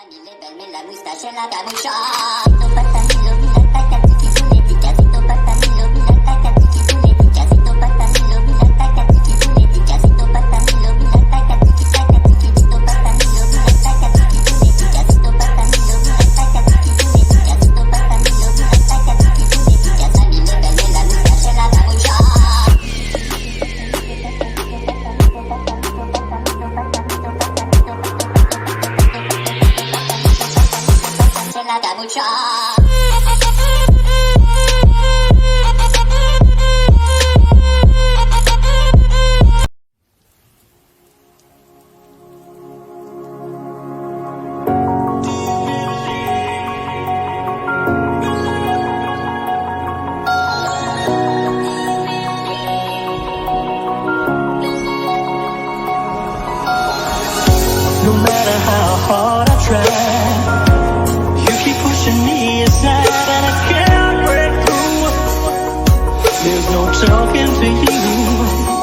Mille belle la moustache e la camuccia. Zitto pattanillo, mi attacca tiki puletica. Zitto pattanillo, mi attacca tiki puletica. Zitto pattanillo, mi attacca tiki puletica. Zitto pattanillo, mi attacca tiki tacca tiki. Zitto pattanillo, mi attacca tiki puletica. Zitto pattanillo, mi attacca tiki puletica. Zitto pattanillo, mi attacca tiki puletica. Sa mille belle la moustache e la camuccia. La camuccia. No matter how hard I try, you keep pushing me aside and I can't break through. There's no talking to you.